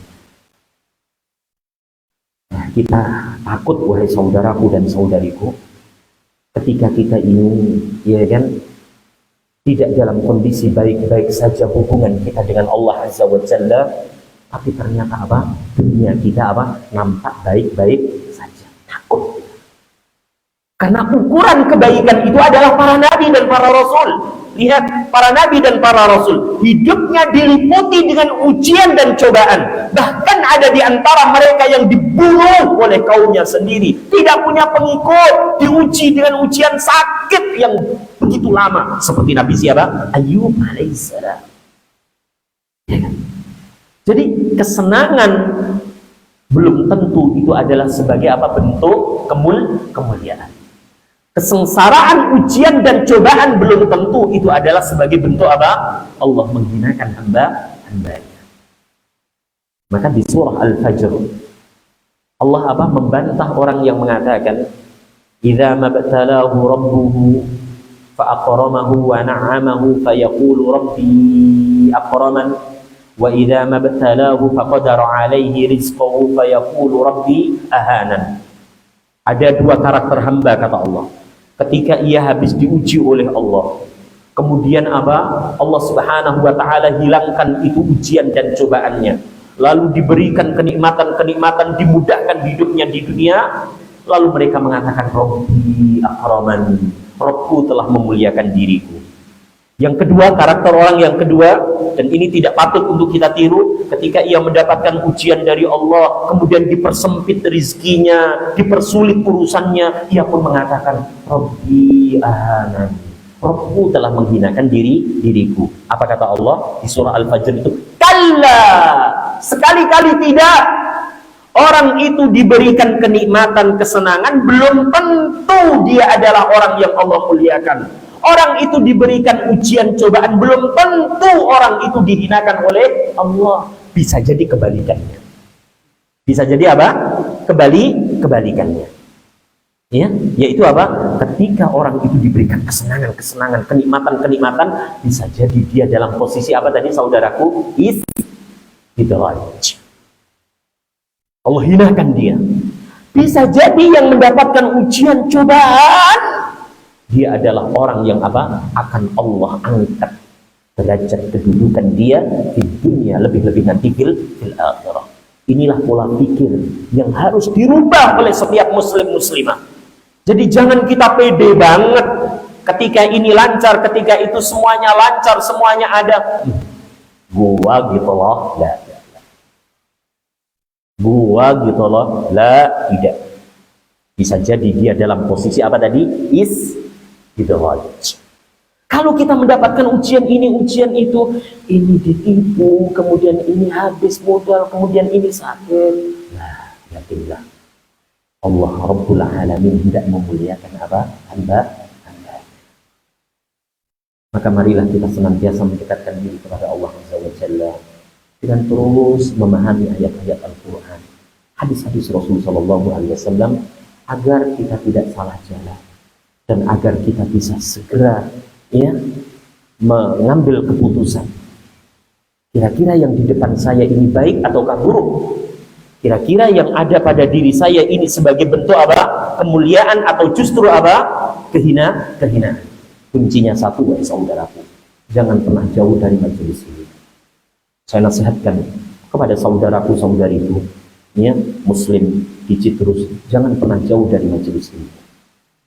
Nah, kita takut wahai saudaraku dan saudariku, ketika kita ini, ya kan, tidak dalam kondisi baik-baik saja hubungan kita dengan Allah Azza wa Jalla, tapi ternyata apa? Dunia kita apa? Nampak baik-baik saja. Takut. Karena ukuran kebaikan itu adalah para nabi dan para rasul. Lihat, para nabi dan para rasul hidupnya diliputi dengan ujian dan cobaan. Bahkan ada di antara mereka yang dibunuh oleh kaumnya sendiri, tidak punya pengikut, diuji dengan ujian sakit yang begitu lama. Seperti Nabi siapa? Ayub alaihissalam. Ya kan? Jadi kesenangan belum tentu itu adalah sebagai apa? Bentuk kemuliaan. Kesengsaraan, ujian dan cobaan belum tentu itu adalah sebagai bentuk apa? Allah menghinakan hamba-hambanya. Maka di surah Al-Fajr Allah apa? Membantah orang yang mengatakan, "Idza mabtalahu rabbuhu fa aqramahu wa na'amahu fa yaqulu rabbi aqraman. Wa idza mabtalahu faqadara alaihi rizqahu fayaqulu rabbi ahanan." Ada dua karakter hamba kata Allah. Ketika ia habis diuji oleh Allah, kemudian apa? Allah Subhanahu wa taala hilangkan itu ujian dan cobaannya. Lalu diberikan kenikmatan-kenikmatan, dimudahkan hidupnya di dunia, lalu mereka mengatakan rabbi akraman. Rabbku telah memuliakan diriku. Yang kedua, karakter orang yang kedua, dan ini tidak patut untuk kita tiru, ketika ia mendapatkan ujian dari Allah, kemudian dipersempit rezekinya, dipersulit urusannya, ia pun mengatakan, Rabbi ahanan. Rabbku telah menghinakan diriku. Apa kata Allah di surah Al-Fajr itu? Kalla, sekali-kali tidak. Orang itu diberikan kenikmatan, kesenangan, belum tentu dia adalah orang yang Allah muliakan. Orang itu diberikan ujian cobaan, belum tentu orang itu dihinakan oleh Allah. Bisa jadi kebalikannya. Bisa jadi apa? Kebalikannya. Ya, yaitu apa? Ketika orang itu diberikan kesenangan, kenikmatan, bisa jadi dia dalam posisi apa tadi saudaraku? Istidraj. Allah hinakan dia. Bisa jadi yang mendapatkan ujian cobaan, dia adalah orang yang apa? Akan Allah angkat derajat kedudukan dia di dunia, lebih-lebih nanti fil akhirah. Inilah pola pikir yang harus dirubah oleh setiap muslimah. Jadi jangan kita pede banget ketika ini lancar, ketika itu semuanya lancar, semuanya ada. Gua gitu loh, gua gitu loh, tidak. Bisa jadi dia dalam posisi apa tadi? Istidraj. Kalau kita mendapatkan ujian ini, ujian itu, ini ditipu, kemudian ini habis modal, kemudian ini sakit. Nah, yakinlah Allah Rabbul Alamin tidak memuliakan apa? Hamba. Maka marilah kita senantiasa mendekatkan diri kepada Allah Azza wa Jalla dengan terus memahami ayat-ayat Al-Quran, hadis-hadis Rasulullah SAW, agar kita tidak salah jalan dan agar kita bisa segera mengambil keputusan. Kira-kira yang di depan saya ini baik ataukah buruk? Kira-kira yang ada pada diri saya ini sebagai bentuk apa? Kemuliaan atau justru apa? Kehinaan. Kuncinya satu, wahai saudaraku, jangan pernah jauh dari majelis ini. Saya nasihatkan kepada saudaraku, saudariku, muslim di Citrus, jangan pernah jauh dari majelis ini.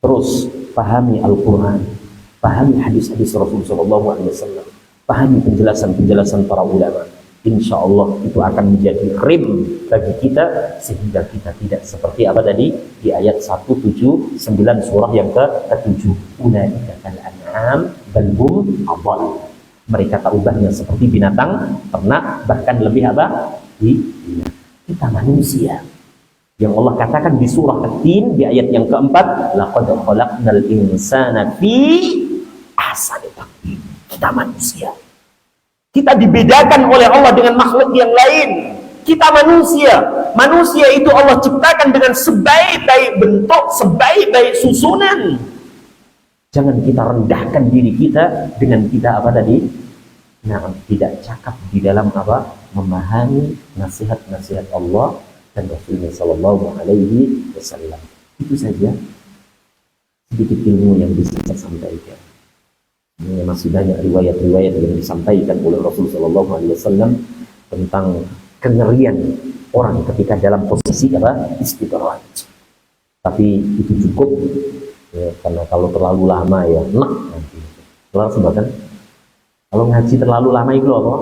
Terus pahami Al-Quran, pahami hadis-hadis Rasulullah SAW, pahami penjelasan-penjelasan para ulama. Insya Allah itu akan menjadi rim bagi kita sehingga kita tidak seperti apa tadi di ayat 179 surah yang ke-7. Ulaika kal an'am bal hum adall. Mereka tak ubahnya seperti binatang ternak, bahkan lebih apa? Kita manusia. Yang Allah katakan di surah At-Tin di ayat yang keempat, laqad khalaqnal insana fi ahsani taqwim. Kita manusia. Kita dibedakan oleh Allah dengan makhluk yang lain. Kita manusia. Manusia itu Allah ciptakan dengan sebaik-baik bentuk, sebaik-baik susunan. Jangan kita rendahkan diri kita dengan kita apa tadi? Nah, tidak cakap di dalam apa? Memahami nasihat-nasihat Allah dan Rasulullah Sallallahu Alaihi Wasallam. Itu saja sedikit ilmu yang bisa saya sampaikan. Ini masih banyak riwayat-riwayat yang disampaikan oleh Rasulullah Sallallahu Alaihi Wasallam tentang kengerian orang ketika dalam posisi apa? Istidraj. Tapi itu cukup ya, karena kalau terlalu lama ya nanti. Terlalu sebabkan kalau ngaji terlalu lama itu apa?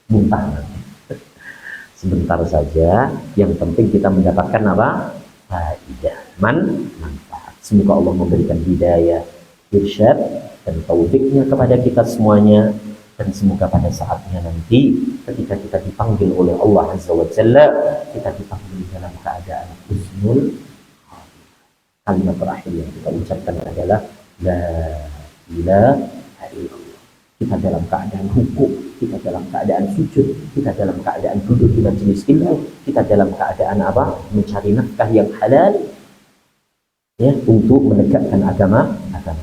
Muntah nanti. Sebentar saja, yang penting kita mendapatkan apa? Faidah, manfaat. Semoga Allah memberikan hidayah, irsyad dan taufiknya kepada kita semuanya, dan semoga pada saatnya nanti ketika kita dipanggil oleh Allah Azza wa Jalla, kita dipanggil dalam keadaan husnul khatimah. Kalimat terakhir yang kita ucapkan adalah la ilaha illallah. Kita dalam keadaan hukum, kita dalam keadaan sujud, kita dalam keadaan duduk di majelis ilmu, kita dalam keadaan apa? Mencari nafkah yang halal ya, untuk menegakkan agama kita.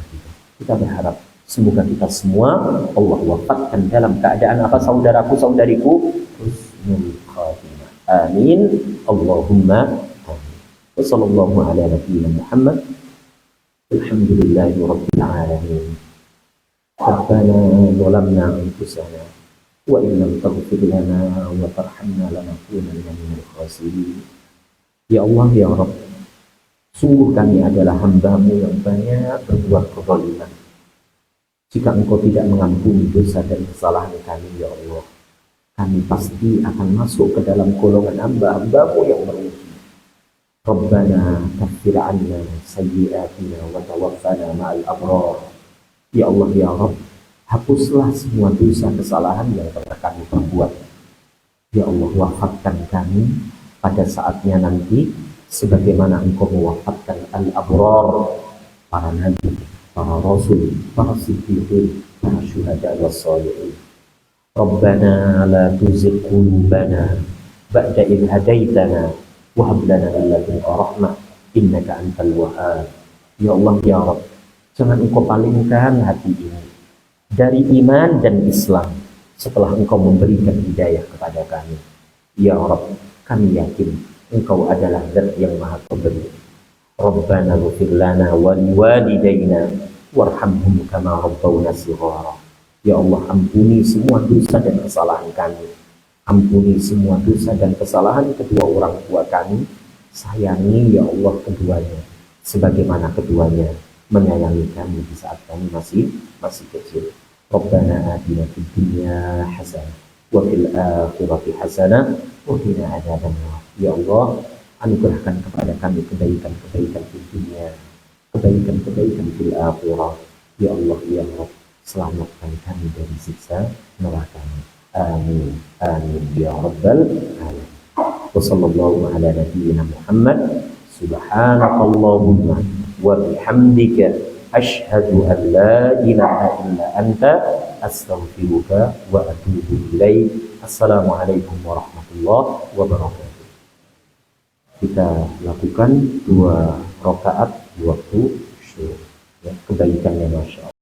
Kita berharap semoga kita semua Allah wafatkan dalam keadaan apa, saudaraku, saudariku? Husnul khatimah. Amin. Allahumma amin. Wassallallahu ala nabiyyina Muhammad. Alhamdulillahi rabbil alamin. Rabbana zalamna anfusana wa in lam taghfir lana wa tarhamna lanakunanna minal khasirin. Ya Allah, ya Rabb, sungguh kami adalah hamba-Mu yang banyak berbuat kezaliman. Jika Engkau tidak mengampuni dosa dan kesalahan kami, ya Allah, kami pasti akan masuk ke dalam golongan hamba-hamba-Mu yang merugi. Rabbana kaffir 'anna sayyi'atina wa tawaffana ma'al abrar. Ya Allah, ya Rabb, hapuslah semua dosa kesalahan yang pernah kami perbuat. Ya Allah, wafatkan kami pada saatnya nanti sebagaimana Engkau mewafatkan al-abrar, para nabi, para rasul, para siddiqin, para syuhada was shalihin. Rabbana la tuzigh qulubana ba'da idh hadaitana wa hab lana min ladunka rahmah innaka antal wahhab. Ya Allah ya Rabb, jangan Engkau palingkan hati ini dari iman dan Islam setelah Engkau memberikan hidayah kepada kami. Ya Rabb, kami yakin Engkau adalah Zat yang Maha Pemberi. Rabbana ighfir lana wa liwalidayna warhamhum kama rabbawna shighara. Ya Allah, ampuni semua dosa dan kesalahan kami. Ampuni semua dosa dan kesalahan kedua orang tua kami. Sayangi ya Allah keduanya sebagaimana keduanya menyayangi kami di saat kami masih kecil. Rabbana atina fid dunya hasanah wa fil akhirati hasanah wa qina adzabannar. Ya Allah, anugerahkan kepada kami kebaikan-kebaikan di dunia, kebaikan-kebaikan fil akhirah. Ya Allah ya Rabb, selamatkan kami dari siksa neraka. Amin amin ya rabbal alamin. Wa sallallahu ala nabiyyina Muhammad. Subhanakallahumma wa bihamdika asyhadu an la ilaha illa anta astaghfiruka wa atubu ilaik. Assalamualaikum warahmatullahi wabarakatuh. Kita lakukan 2 rakaat di waktu syuhur, ya, kebaikannya masya Allah.